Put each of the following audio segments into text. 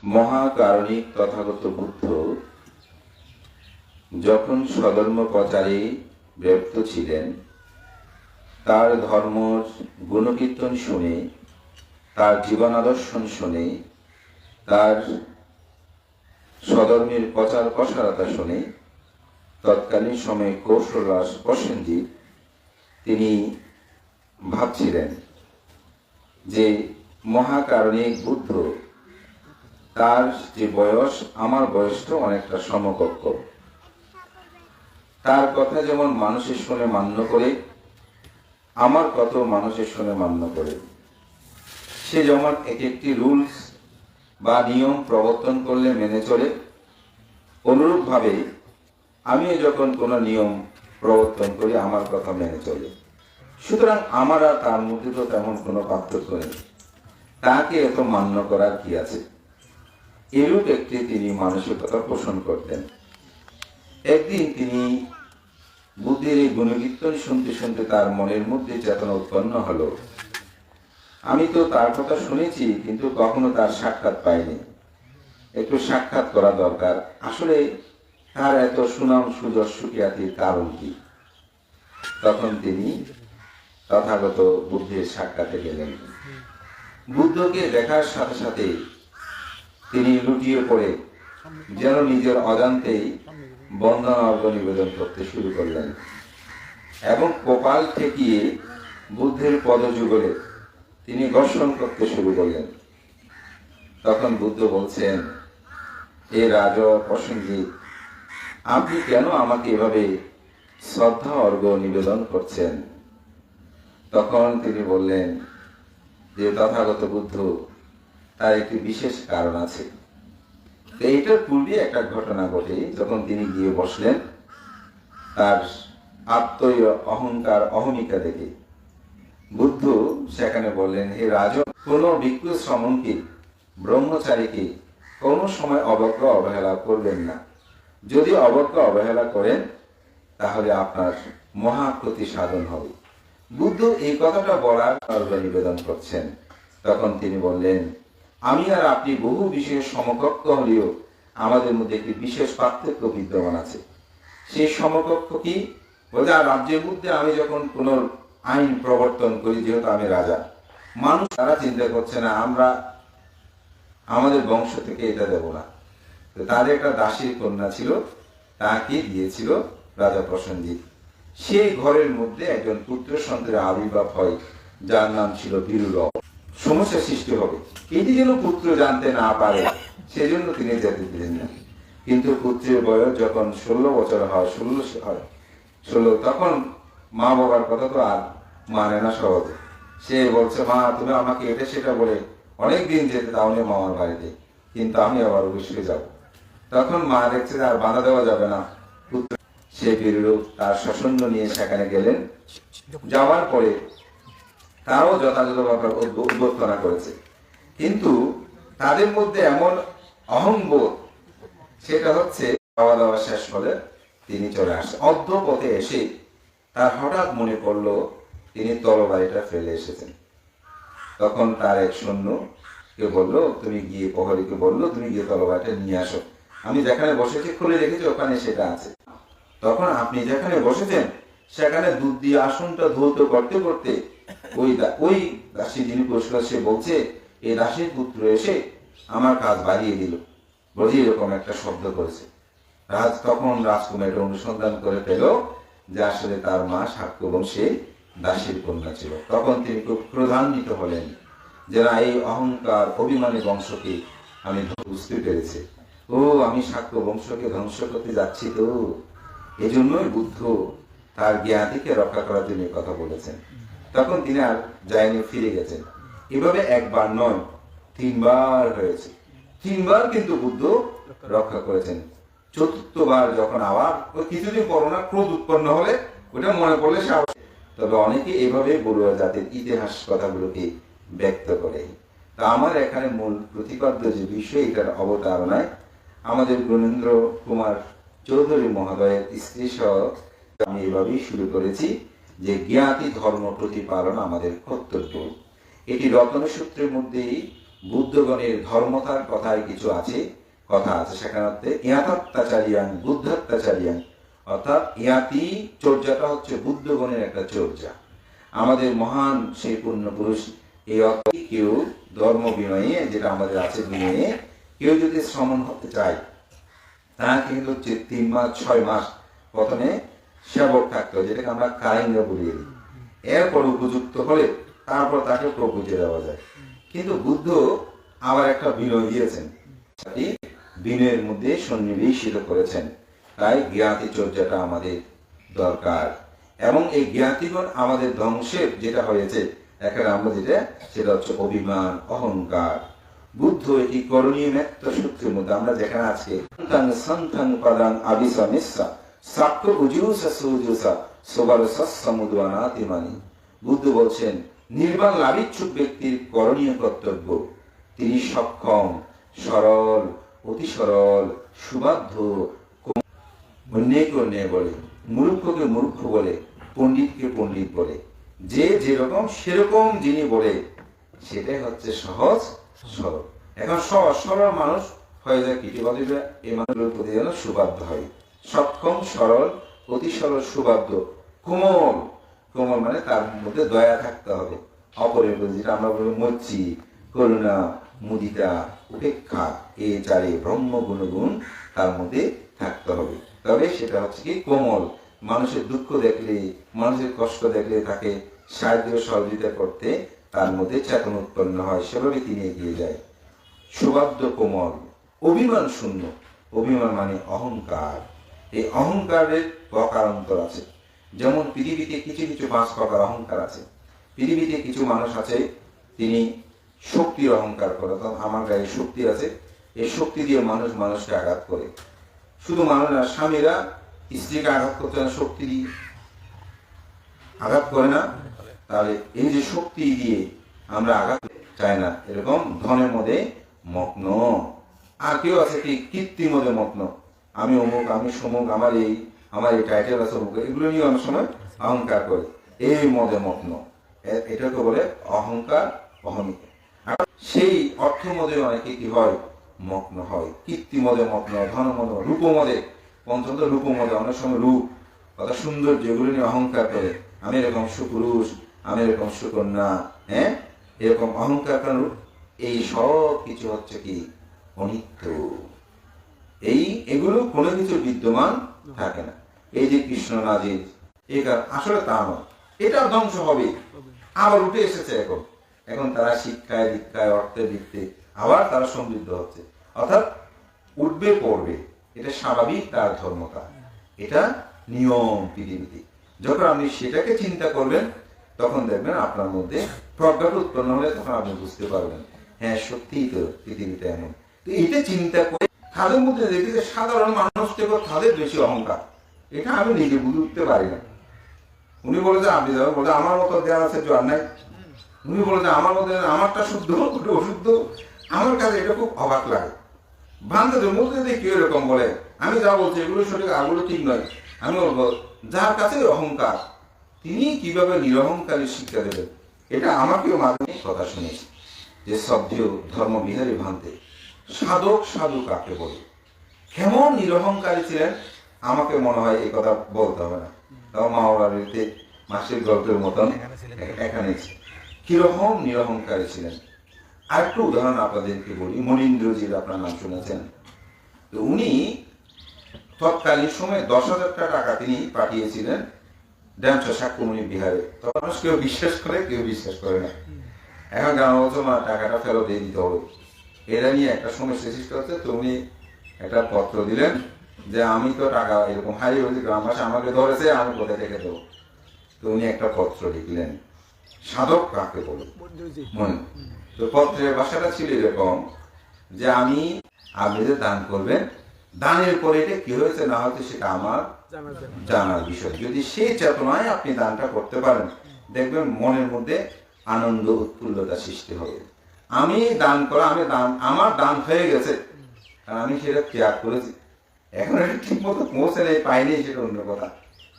মহাকারণিক তথাগত বুদ্ধ যখন স্বধর্ম প্রচারে ব্যর্থ ছিলেন, তার ধর্মর গুণকীর্তন শুনে, তার জীবনাদর্শন শুনে, তার স্বধর্মের প্রচার প্রসারতা শুনে তৎকালীন সময়ে কৌশলরাজ প্রসেনজিৎ তিনি ভাবছিলেন যে মহাকারণিক বুদ্ধ, তার যে বয়স আমার বয়সটা অনেকটা সমকক্ষ, তার কথা যেমন মানুষের শুনে মান্য করে, আমার কত মানুষের শুনে মান্য করে, সে যেমন এক একটি রুলস বা নিয়ম প্রবর্তন করলে মেনে চলে, অনুরূপভাবে আমিও যখন কোনো নিয়ম প্রবর্তন করি আমার কথা মেনে চলে। সুতরাং আমার আর তার মধ্যে তো তেমন কোনো পার্থক্য নেই, তাকে এত মান্য করার কি আছে? এরূপ একটি তিনি মানসিকতা পোষণ করতেন। একদিন তিনি বুদ্ধের এই গুণকীর্তন শুনতে শুনতে তার মনের মধ্যে চেতনা উৎপন্ন হলো, আমি তো তার কথা শুনেছি কিন্তু কখনো তার সাক্ষাৎ পাইনি, একটু সাক্ষাৎ করা দরকার। আসলে তার এত সুনাম সুযশ সুখ্যাতির কারণ কি? তখন তিনি তথাগত বুদ্ধের সাক্ষাতে গেলেন। বুদ্ধকে দেখার সাথে সাথে তিনি লুটিয়ে পড়ে যেন নিজের অজান্তেই বন্দনা অর্ঘ নিবেদন করতে শুরু করলেন এবং কপাল ঠেকিয়ে বুদ্ধের পদযুগলে তিনি দর্শন করতে শুরু করলেন। তখন বুদ্ধ বলছেন, এ রাজা প্রসেনজিৎ, আপনি কেন আমাকে এভাবে শ্রদ্ধা অর্ঘ নিবেদন করছেন? তখন তিনি বললেন যে তথাগত বুদ্ধ, তার একটি বিশেষ কারণ আছে। এইটার পূর্বে একটা ঘটনা ঘটে, যখন তিনি গিয়ে বসলেন তার আত্মীয় অহংকার অহমিকা দেখে, বুদ্ধ সেখানে বললেন, হে রাজন, কোন ভিক্ষু শ্রমণকে ব্রহ্মচারীকে কোনো সময় অবজ্ঞা অবহেলা করবেন না। যদি অবজ্ঞা অবহেলা করেন তাহলে আপনার মহাক্ষতি সাধন হবে। বুদ্ধ এই কথাটা বলার নিবেদন করছেন। তখন তিনি বললেন, আমি আর আপনি বহু বিষয়ে সমকক্ষ হলেও আমাদের মধ্যে একটি বিশেষ পার্থক্য বিদ্যমান আছে। সেই সমকক্ষ কি? বলতে, রাজ্যের মধ্যে আমি যখন কোন আইন প্রবর্তন করি, যেহেতু আমি রাজা, মানুষ তারা চিন্তা করছে না আমরা আমাদের বংশ থেকে এটা দেব না। তো তাদের একটা দাসীর কন্যা ছিল, তাকে দিয়েছিল রাজা প্রসেনজিৎ। সেই ঘরের মধ্যে একজন পুত্র সন্তানের আবির্ভাব হয়, যার নাম ছিল বীরুরব। সমস্যা সৃষ্টি হবে, এটি যেন পুত্র জানতে না পারে, সেজন্য তিনি যেতে দিলেন না। কিন্তু পুত্রের বয়স যখন 16 বছর হয়, 16 তখন মা বাবার কথা তো আর মানে না সহজে। সে বলছে, মা তুমি আমাকে এটা সেটা বলে অনেকদিন যেতে তাহলে মামার বাড়িতে, কিন্তু আমি আবার অবশ্যই যাব। তখন মা দেখছে আর বাধা দেওয়া যাবে না, পুত্র সে বীররূপ তার সসৈন্য নিয়ে সেখানে গেলেন। যাওয়ার পরে তারাও যথাযথভাবে অভ্যর্থনা করেছে, কিন্তু তাদের মধ্যে এমন অহংবোধ, সেটা হচ্ছে খাওয়া দাওয়া শেষ হলে তিনি চলে আসে। অর্ধ পথে এসে তার হঠাৎ মনে পড়লো তিনি তরবারিটা ফেলে এসেছেন। তখন তার এক সৈন্য কে বললো, তুমি গিয়ে প্রহরীকে বললো, তুমি গিয়ে তরবারিটা নিয়ে আসো, আমি যেখানে বসেছি খুলে রেখেছি ওখানে সেটা আছে। তখন আপনি যেখানে বসেছেন সেখানে দুধ দিয়ে আসনটা ধৌত করতে করতে ওই দাসী যিনি পুরস্কার, সে বলছে এই দাসীর পুত্র এসে আমার কাজ বাড়িয়ে দিল, বুঝি এরকম একটা শব্দ করেছে। তখন রাজকুমার এটা অনুসন্ধান করে পেল যে আসলে তার মা শাক্য বংশে দাসীর কন্যা ছিল। তখন তিনি খুব ক্রোধান্বিত হলেন যে না, এই অহংকার অভিমানী বংশকে আমি বুঝতে পেরেছি, ও আমি শাক্য বংশকে ধ্বংস করতে যাচ্ছি। তো এজন্যই বুদ্ধ তার জ্ঞাতিকে রক্ষা করার জন্য কথা বলেছেন। তখন তিনি আর যায়নি, ফিরে গেছেন। এভাবে একবার নয়, 3 বার হয়েছে। 3 বার কিন্তু বুদ্ধ রক্ষা করেছেন। 4বার যখন আবার কিছুদিন করোনা ক্রোধ উৎপন্ন হলে ওটা মনে পড়লে সাহস। তবে অনেকে এভাবে বড়ুয়া জাতির ইতিহাস কথাগুলোকে ব্যক্ত করে। তা আমার এখানে মূল প্রতিপাদ্য যে বিষয়, এটার অবতারণায় আমাদের গুণেন্দ্র কুমার চৌধুরী মহোদয়ের স্ত্রী সহ আমি এভাবেই শুরু করেছি যে জ্ঞাতি ধর্ম প্রতিপালন আমাদের কর্তব্য। এটি রত্ন সূত্রের মধ্যেই বুদ্ধগণের ধর্মতার কথায় কিছু আছে, কথা আছে সেখানে ইয়াতাত্তাচারিয়াং বুদ্ধাত্তাচারিয়াং, অর্থাৎ ইয়াতি চর্যাটা হচ্ছে বুদ্ধগণের একটা চর্যা। আমাদের মহান সেই পূর্ণ পুরুষ এই অর্থে কেউ ধর্ম বিনয়ে যেটা আমাদের আছে বিনয়ে কেউ যদি শ্রমণ হতে চায় তাকে কিন্তু হচ্ছে 3 মাস 6 মাস প্রথমে সেবক থাকতে হয়, যেটাকে আমরা কারিঙ্গা বলিয়ে দিই। এরপর উপযুক্ত হলে তারপর তাকে প্রপোজে দেওয়া যায়। কিন্তু বুদ্ধ আবার একটা বিনয় দিয়েছেন, বিনয়ের মধ্যে সন্নিবেশিত করেছেন। তাই জ্ঞাতি চর্যাটা আমাদের দরকার। এবং এই জ্ঞাতিগণ আমাদের ধ্বংসের যেটা হয়েছে এখানে আমরা সেটা হচ্ছে অভিমান, অহংকার। বুদ্ধ এটি করণীয় মেত্ত সূত্রের মধ্যে আমরা যেখানে আজকে সন্তাং পদাং আবিসা মিশ্রা সাক্ষ উজুসা সুজুসা সোবার সমুদ্রানাতিমানি। বুদ্ধ বলছেন নির্বাণ লাভিচ্ছুক ব্যক্তির করণীয় কর্তব্য, তিনি সক্ষম, সরল, অতি সরল, সুবাধ্য, অন্যায়কে অন্যায় বলে, মূর্খকে মূর্খ বলে, পণ্ডিতকে পণ্ডিত বলে। যে যেরকম সেরকম যিনি বলে সেটাই হচ্ছে সহজ সরল। এখন সহজ সরল মানুষ হয়ে যায় কি বলে, এই মানুষগুলোর প্রতি যেন সুবাধ্য হয়, সক্ষম, সরল, অতি সরল, সুবাধ্য, কোমল। কোমল মানে তার মধ্যে দয়া থাকতে হবে, অপরের প্রতি যেটা আমরা বলি মৈত্রী, করুণা, মুদিতা, উপেক্ষা, এই চারে ব্রহ্ম গুণগুণ তার মধ্যে থাকতে হবে। তবে সেটা হচ্ছে কি কোমল। মানুষের দুঃখ দেখলে, মানুষের কষ্ট দেখলে তাকে সাহায্য সহযোগিতা করতে তার মধ্যে চেতনা উৎপন্ন হয়, সেভাবে তিনি এগিয়ে যায়। সুবাধ্য, কোমল, অভিমান শূন্য। অভিমান মানে অহংকার। এই অহংকারের প্রকারান্তর আছে। যেমন পৃথিবীতে কিছু কিছু 5 প্রকার অহংকার আছে। পৃথিবীতে কিছু মানুষ আছে তিনি শক্তির অহংকার করে, আমার গায়ে শক্তি আছে, এই শক্তি দিয়ে মানুষ মানুষকে আঘাত করে। শুধু মানুষ না, স্বামীরা স্ত্রীকে আঘাত করতে না, শক্তি দিয়ে আঘাত করে না। তাহলে এই যে শক্তি দিয়ে আমরা আঘাত চাই না, এরকম ধনের মধ্যে মগ্ন। আর কেউ আছে কি কীর্তির মধ্যে মগ্ন, আমি অমুক, আমি সমুক, আমার এই টাইটেল আছে, এগুলো নিয়ে অনেক সময় অহংকার করে, এই মধ্যে মগ্ন। এটাকে বলে অহংকার, অহমিকা। সেই অর্থ মধ্যে অনেকে কি হয়, মগ্ন হয়, কীর্তি মধ্যে মগ্ন, ধন মদ, রূপ মদে, পঞ্চম রূপ মদে, অনেক সময় রূপ কত সুন্দর যেগুলো নিয়ে অহংকার করে, আমি এরকম সুপুরুষ, আমি এরকম সুকন্যা, এরকম অহংকার। কারণ এই সব কিছু হচ্ছে কি অনিত্য, এগুলো কোনো কিছু বিদ্যমান থাকে না। এই যে কৃষ্ণ নাজির, এটা আসলে তা নয়, এটা ধ্বংস হবে, আবার উঠে এসেছে। এখন তারা শিক্ষায় দীক্ষায় অর্থে বৃত্তে আবার তারা সমৃদ্ধ হচ্ছে, অর্থাৎ উঠবে পড়বে, এটা স্বাভাবিক তার ধর্মতা, এটা নিয়ম পৃথিবীতে। যখন আপনি সেটাকে চিন্তা করবেন তখন দেখবেন আপনার মধ্যে প্রজ্ঞাটা উৎপন্ন হলে তখন আপনি বুঝতে পারবেন, হ্যাঁ সত্যিই তো পৃথিবীটা এমন। তো এটা চিন্তা করে তাদের মধ্যে দেখি যে সাধারণ মানুষ থেকে তাদের বেশি অহংকার, এটা আমি নিজে বুঝে উঠতে পারি না। উনি বলে যে আপনি যাবেন, বলে আমার মতো দেওয়ার আছে জোয়ার নাই। উনি বলে যে আমার মধ্যে আমারটা শুদ্ধ, ওটা অশুদ্ধ। আমার কাছে এটা খুব অবাক লাগে। ভ্রান্তদের মধ্যে দিয়ে কেউ এরকম বলে, আমি যা বলছি এগুলো সঠিক, আগুলো ঠিক নয়। আমি বলবো যার কাছে অহংকার তিনি কিভাবে নিরহংকারী শিক্ষা দেবেন। এটা আমাকেও মাঝে কথা শুনেছি যে সবজিও ধর্মবিহারী ভান্তে সাধক সাধু কাকে বলে, কেমন নিরহংকারী ছিলেন আমাকে মনে হয় এই কথা বলতে হবে না। তাও মাওলারিতে মাসিক গল্পের মতন এখানে কিরকম নিরহংকারী ছিলেন। আরেকটু উদাহরণ আপনাদেরকে বলি, মনীন্দ্রজির আপনার নাম শুনেছেন। তো উনি তৎকালীন সময় 10,000 টাকা তিনি পাঠিয়েছিলেন ড্যামসা সাক্ষ্যমণি বিহারে। তখন কেউ বিশ্বাস করে, কেউ বিশ্বাস করে না। এখন গ্রাম বলছে টাকাটা ফেরত দিয়ে দিতে হবে, এরা নিয়ে একটা সমস্যা সৃষ্টি হচ্ছে। তো উনি একটা পত্র দিলেন যে আমি তো টাকা এরকম হারিয়ে হয়েছে, গ্রামবাসী আমাকে ধরেছে, আমি কোথায় রেখে দেবো। তো উনি একটা পত্র লিখলেন, সাধক কাকে বলে। তো পত্রের ভাষাটা ছিল এরকম যে আপনি যে দান করবেন, দানের পরে এটা কি হয়েছে না হয়েছে সেটা আমার জানার বিষয়। যদি সেই চেতনায় আপনি দানটা করতে পারেন, দেখবেন মনের মধ্যে আনন্দ উৎফুল্লতা সৃষ্টি হবে। আমি দান করা, আমার দান হয়ে গেছে, কারণ আমি সেটা ত্যাগ করেছি। এখন এটা ঠিক মতো পৌঁছে নেই, পাইনি, সেটা অন্য কথা।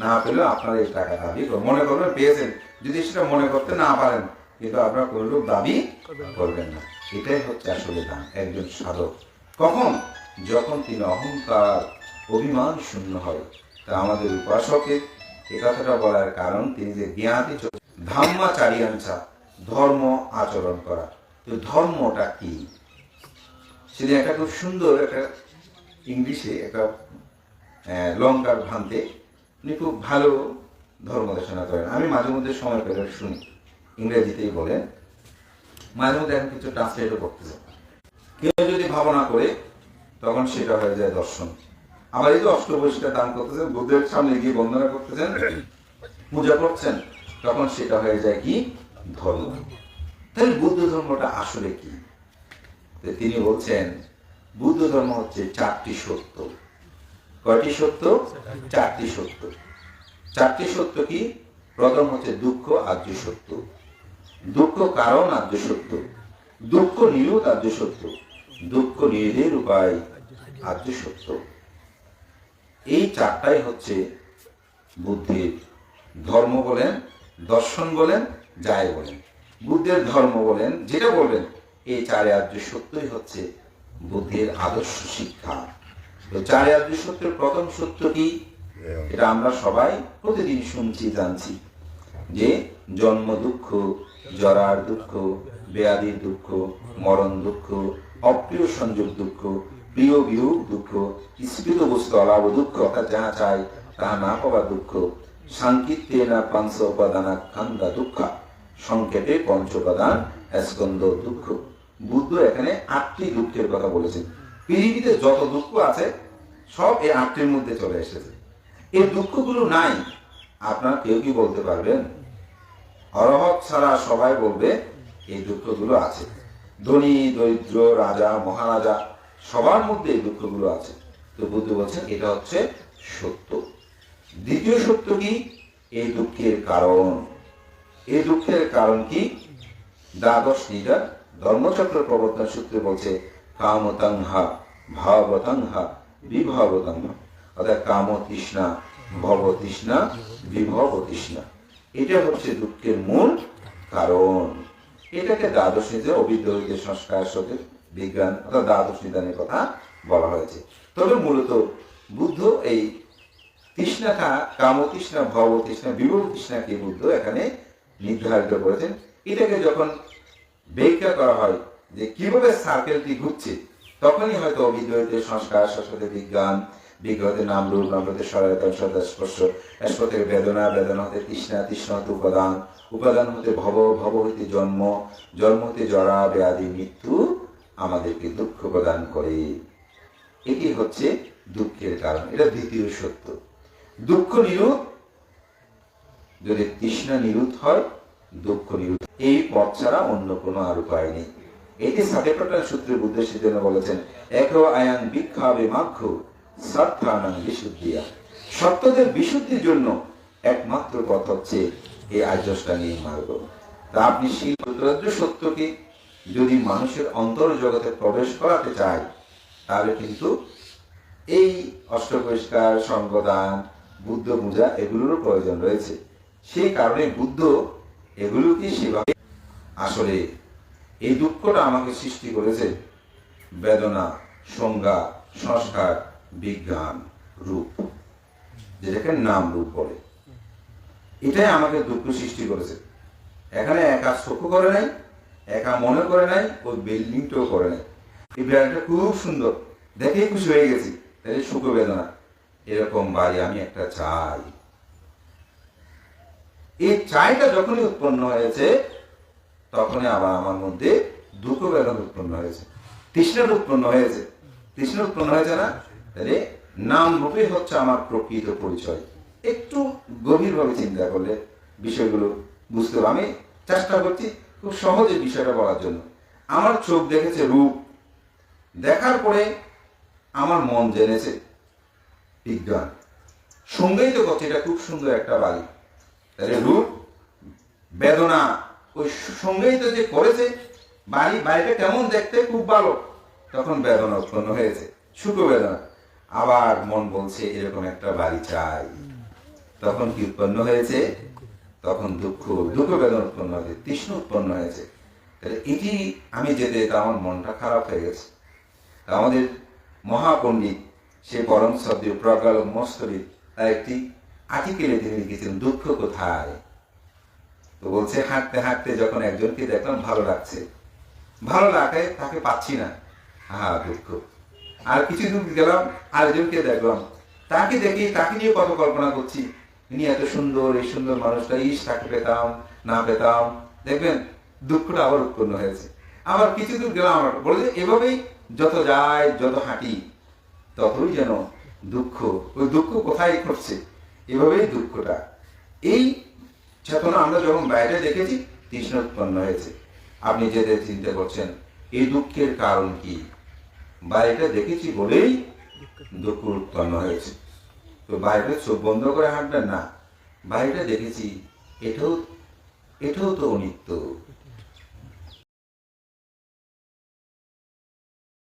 না পেলেও আপনার এই টাকা দাবি মনে করবেন পেয়েছেন। যদি সেটা মনে করতে না পারেন কিন্তু আপনারা কোনরূপ দাবি করবেন না। এটাই হচ্ছে আসলে দান। একজন সাধক কখন? যখন তিনি অহংকার অভিমান শূন্য হয়। তা আমাদের উপাসকের এ কথাটা বলার কারণ তিনি যে জ্ঞাতি ধাম্মাচারিয়াঞ্চা, ধর্ম আচরণ করা। তো ধর্মটা কি? সেদিন একটা খুব সুন্দর একটা ইংলিশে একটা লঙ্কার ভ্রান্তে উনি খুব ভালো ধর্ম দেশনা করেন। আমি মাঝে মধ্যে সময় পেলে শুনি, ইংরেজিতেই বলেন, মাঝে মধ্যে এখন কিছু ট্রান্সলেটও করতেছে। কেউ যদি ভাবনা করে তখন সেটা হয়ে যায় দর্শন। আবার এই যে অষ্টবৈশিষ্ট্য দান করতেছেন, বুদ্ধের সামনে গিয়ে বন্দনা করতেছেন, পূজা করছেন, তখন সেটা হয়ে যায় কি? ধর্ম। তাহলে বুদ্ধ ধর্মটা আসলে কি? তিনি বলছেন বুদ্ধ ধর্ম হচ্ছে 4টি সত্য। কয়টি সত্য? 4টি সত্য। 4টি সত্য কি? প্রথম হচ্ছে দুঃখ আর্য সত্য, দুঃখ কারণ আর্য সত্য, দুঃখ নিরোধ আর্য সত্য, দুঃখ নিরোধের উপায় আর্য সত্য। এই 4টাই হচ্ছে বুদ্ধের ধর্ম বলেন, দর্শন বলেন, যাই বলেন। বুদ্ধের ধর্ম বলেন, যেটা বলবেন, এই 4 আর্য সত্যই হচ্ছে বুদ্ধের আদর্শ শিক্ষা। তো 4 আর্য সত্যের প্রথম সত্য কি? এটা আমরা সবাই প্রতিদিন শুনছি, জানছি, যে জন্ম দুঃখ, জরার দুঃখ, ব্যাধির দুঃখ, মরণ দুঃখ, অপ্রিয় সংযোগ দুঃখ, প্রিয় বিয়োগ দুঃখ, স্মৃত বস্তু অলাভ দুঃখ, অর্থাৎ যাহা চাই তাহা না পাওয়া দুঃখ, সাংকিত্যে না পাঞ্চ উপাদানা খান্দা দুঃখ, সংক্ষেপে পঞ্চ উপাদান স্কন্দ দুঃখ। বুদ্ধ এখানে 8টি দুঃখের কথা বলেছেন। পৃথিবীতে যত দুঃখ আছে সব এই 8টির মধ্যে চলে এসেছে। এই দুঃখগুলো নাই আপনারা কেউ কি বলতে পারবেন? অরহৎ ছাড়া সবাই বলবে এই দুঃখগুলো আছে। ধনী দরিদ্র, রাজা মহারাজা, সবার মধ্যে এই দুঃখগুলো আছে। তো বুদ্ধ বলছেন এটা হচ্ছে সত্য। দ্বিতীয় সত্য কি? এই দুঃখের কারণ। এই দুঃখের কারণ কি? দ্বাদশ নিদান ধর্মচক্র প্রবর্তন সূত্রে বলছে কামতংহা ভাবতংহা বিভবতংহা, অর্থাৎ কাম তৃষ্ণা, ভব তৃষ্ণা, বিভব তৃষ্ণা। এটা হচ্ছে দুঃখের মূল কারণ। এটাকে দ্বাদশ নিদান অবিদ্য হইতে সংস্কার সাথে বিজ্ঞান অর্থাৎ দ্বাদশ নিদানের কথা বলা হয়েছে। তবে মূলত বুদ্ধ এই তৃষ্ণাটা, কাম তৃষ্ণা, ভব তৃষ্ণা, বিভব তৃষ্ণাকে বুদ্ধ এখানে নির্ধারিত করেছেন। এটাকে যখন ব্যাখ্যা করা হয় যে কিভাবে সার্কেলটি ঘুরছে, তখনই হয়তো অবিদ্য হইতে সংস্কার, সংস্কারে বিজ্ঞান, বিজ্ঞাতে নাম রূপ, নাম হতে সহায়তা, সদা স্পর্শ, স্পর্শ থেকে বেদনা, বেদনা হতে তৃষ্ণা, তৃষ্ণা হতে উপাদান, উপাদান হতে ভব, ভব হইতে জন্ম, জন্ম হতে জরা ব্যাধি মৃত্যু আমাদেরকে দুঃখ প্রদান করে। এটি হচ্ছে দুঃখের কারণ। এটা দ্বিতীয় সত্য। দুঃখ নিরোধ, যদি তৃষ্ণা নিরোধ হয়, দুঃখ নিরোধ, এই পথ ছাড়া অন্য কোনো আর উপায় নেই। এটি সাতেপটান সূত্রে বুদ্ধ সেজন্য বলেছেন এক আয়ান বিক্ষাবে মাক্ষ সত্যানাং বিশুদ্ধিয়া, সত্যদের বিশুদ্ধির জন্য একমাত্র পথ হচ্ছে এই আর্যষ্টাঙ্গিক মার্গ। তা আপনি শিল্প সত্যকে যদি মানুষের অন্তর জগতে প্রবেশ করাতে চায়, তাহলে কিন্তু এই অষ্টপরিষ্কার, সঙ্গদান, বুদ্ধ পূজা এগুলোরও প্রয়োজন রয়েছে। সেই কারণে বুদ্ধ এগুলোকে সেভাবে, আসলে এই দুঃখটা আমাকে সৃষ্টি করেছে বেদনা, সংজ্ঞা, সংস্কার, বিজ্ঞান, রূপ, যেটাকে নাম রূপ বলে, এটাই আমাকে দুঃখ সৃষ্টি করেছে। এখানে একা চোখ করে নাই, একা মনে করে নাই, ওই বিল্ডিংটাও করে নাই। এই বিল্ডিংটা খুব সুন্দর, দেখেই খুশি হয়ে গেছি, তাই সুখ বেদনা। এরকম বাড়ি আমি একটা চাই। এই চাইটা যখনই উৎপন্ন হয়েছে, তখনই আবার আমার মধ্যে দুঃখ বেদনা উৎপন্ন হয়েছে, তৃষ্ণার উৎপন্ন হয়েছে। তৃষ্ণা উৎপন্ন হয়েছে না? তাহলে নাম রূপে হচ্ছে আমার প্রকৃত পরিচয়। একটু গভীরভাবে চিন্তা করলে বিষয়গুলো বুঝতে হবে। আমি চেষ্টা করছি খুব সহজে বিষয়টা বলার জন্য। আমার চোখ দেখেছে রূপ, দেখার পরে আমার মন জেনেছে বিজ্ঞান, সঙ্গেই তো করছে এটা খুব সুন্দর একটা বাড়ি। তাহলে রূপ বেদনা ওই সঙ্গেই তো যে করেছে বাড়িটা কেমন দেখতে, খুব ভালো, তখন বেদনা উৎপন্ন হয়েছে, সুখ বেদনা। আবার মন বলছে এরকম একটা বাড়ি চাই, তখন কি উৎপন্ন হয়েছে? তখন দুঃখ দুঃখ বেদনা উৎপন্ন হয়েছে, তৃষ্ণ উৎপন্ন হয়েছে। তাহলে এটি আমি যেতে আমার মনটা খারাপ হয়ে গেছে। আমাদের মহাপণ্ডিত সে পরম সদ্য প্রজ্ঞাল মস্তরী তার একটি আর্টিকেলে তিনি লিখেছিলেন দুঃখ কোথায়। তো বলছে হাঁটতে হাঁটতে যখন একজনকে দেখলাম ভালো লাগছে, ভালো লাগে তাকে পাচ্ছি না, দুঃখ। আর কিছু দূর গেলাম আরেকজনকে দেখলাম, তাকে দেখি তাকে নিয়ে কত কল্পনা করছি, ইনি এত সুন্দর, এই সুন্দর মানুষটা, ইস তাকে পেতাম না পেতাম, দেখবেন দুঃখটা আবার উৎপন্ন হয়েছে। আবার কিছু দূর গেলাম, আমার বলে যে এভাবেই যত যায় যত হাঁটি ততই যেন দুঃখ, ওই দুঃখ কোথায় করছে, এভাবেই দুঃখটা। এই চেতনা আমরা যখন বাইরে দেখেছি তৃষ্ণ উৎপন্ন হয়েছে। আপনি যেতে চিন্তা করছেন এই দুঃখের কারণ কি, বাইরে দেখেছি বলেই দুঃখ উৎপন্ন হয়েছে। তো বাইরে চোখ বন্ধ করে হাঁটবেন না, বাইরে দেখেছি এটাও তো অনিত্য।